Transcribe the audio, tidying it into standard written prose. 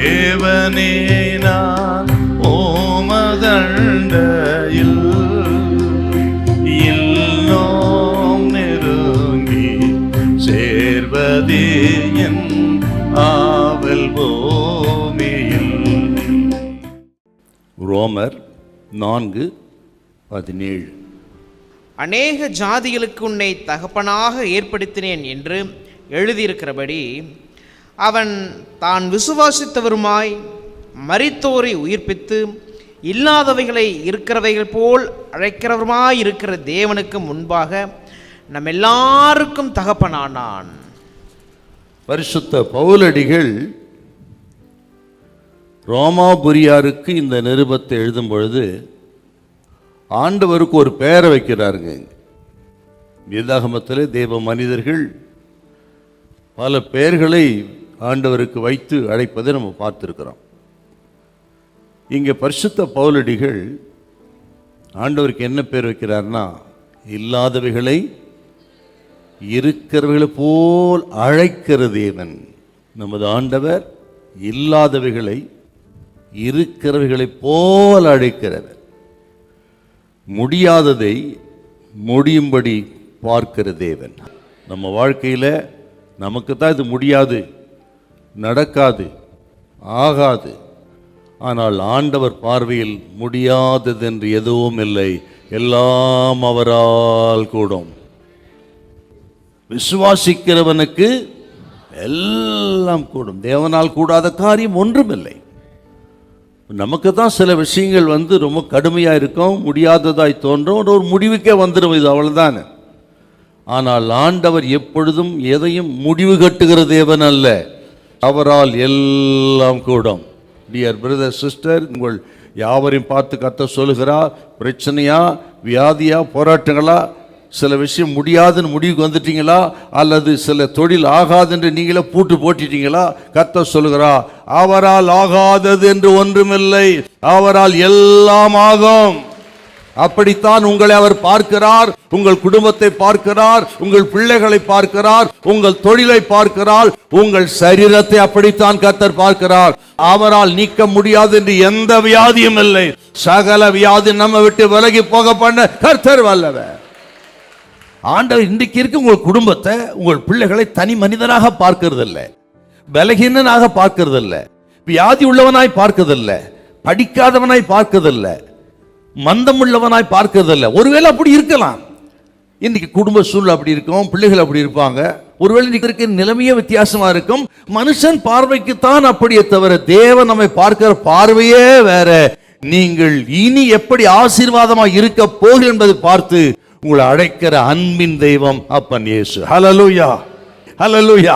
தேவனே நான் ஓமதண்டையில் இன்னும் நெருங்கி சேர்வதே என் ஆவல் பூமியில். ரோமர் 4:17. அநேக ஜாதிகளுக்கு உன்னை தகப்பனாக ஏற்படுத்தினேன் என்று எழுதியிருக்கிறபடி அவன் தான் விசுவாசித்தவருமாய் மரித்தோரை உயிர்ப்பித்து இல்லாதவைகளை இருக்கிறவைகள் போல் அழைக்கிறவருமாய் இருக்கிற தேவனுக்கு முன்பாக நம் எல்லாருக்கும் தகப்பனானான். பரிசுத்த பவுலடிகள் ரோமாபுரியாருக்கு இந்த நிருபத்தை எழுதும் பொழுது ஆண்டவருக்கு ஒரு பெயரை வைக்கிறாருங்க. வேதாகமத்தில் தேவ மனிதர்கள் பல பெயர்களை ஆண்டவருக்கு வைத்து அழைப்பதை நம்ம பார்த்துருக்கிறோம். இங்கே பரிசுத்த பவுலடிகள் ஆண்டவருக்கு என்ன பேர் வைக்கிறார்னா, இல்லாதவைகளை இருக்கிறவைகளை போல் அழைக்கிற தேவன். நமது ஆண்டவர் இல்லாதவைகளை இருக்கிறவைகளை போல் அழைக்கிறவர். முடியாததை முடியும்படி பார்க்கிற தேவன். நம்ம வாழ்க்கையில் நமக்கு தான் இது முடியாது, நடக்காது, ஆகாது. ஆனால் ஆண்டவர் பார்வையில் முடியாதது என்று எதுவும் இல்லை, எல்லாம் அவரால் கூடும். விசுவாசிக்கிறவனுக்கு எல்லாம் கூடும். தேவனால் கூடாத காரியம் ஒன்றுமில்லை. நமக்கு தான் சில விஷயங்கள் ரொம்ப கடுமையாக இருக்கும், முடியாததாய் தோன்றும், ஒரு முடிவுக்கே வந்துடும், இது அவ்வளோதான். ஆனால் ஆண்டவர் எப்பொழுதும் எதையும் முடிவு கட்டுகிற தேவன் அல்ல, அவரால் எல்லாம் கூடும். டியர் பிரதர் சிஸ்டர், உங்கள் யாவரையும் பார்த்து கர்த்தர் சொல்லுகிறார், பிரச்சனையா, வியாதியா, போராட்டங்களா, சில விஷயம் முடியாதுன்னு முடிவுக்கு வந்துட்டீங்களா, அல்லது சில தொழில் ஆகாதென்று நீங்களே பூட்டு போட்டிட்டீங்களா, கர்த்தர் சொல்லுகிறார், அவரால் ஆகாதது என்று ஒன்றுமில்லை, அவரால் எல்லாம் ஆகும். அப்படித்தான் உங்களை அவர் பார்க்கிறார், உங்கள் குடும்பத்தை பார்க்கிறார், உங்கள் பிள்ளைகளை பார்க்கிறார், உங்கள் தொழிலை பார்க்கிறார், உங்கள் சரீரத்தை அப்படித்தான் கர்த்தர் பார்க்கிறார். அவரால் நீக்க முடியாது என்று எந்த வியாதியும் இல்லை. சகல வியாதி நம்ம விட்டு விலகி போக பண்ண கர்த்தர் வல்லவர். ஆண்டவர் இன்றைக்கு இருக்கு உங்கள் குடும்பத்தை, உங்கள் பிள்ளைகளை தனி மனிதனாக பார்க்கிறது இல்லை, பலகீனனாக பார்க்கிறது இல்லை, வியாதி உள்ளவனாய் பார்க்கிறது இல்லை, படிக்காதவனாய் பார்க்கிறது இல்லை, மந்தம் உள்ளவனாய் பார்க்கிறது இல்லை. ஒருவேளை அப்படி இருக்கலாம், இன்னைக்கு குடும்ப சூழல் அப்படி இருக்கும், பிள்ளைகள் அப்படி இருப்பாங்க, ஒருவேளை இன்னைக்கு இருக்க நிலைமையே வித்தியாசமா இருக்கும். மனுஷன் பார்வைக்குத்தான் அப்படியே தவிர தேவன் நம்மை பார்க்கிற பார்வையே வேற. நீங்கள் இனி எப்படி ஆசீர்வாதமாக இருக்க போகிறீர்கள் என்பதை பார்த்து உங்களை அழைக்கிற அன்பின் தெய்வம் அப்பன் இயேசு. ஹல்லேலூயா, ஹல்லேலூயா.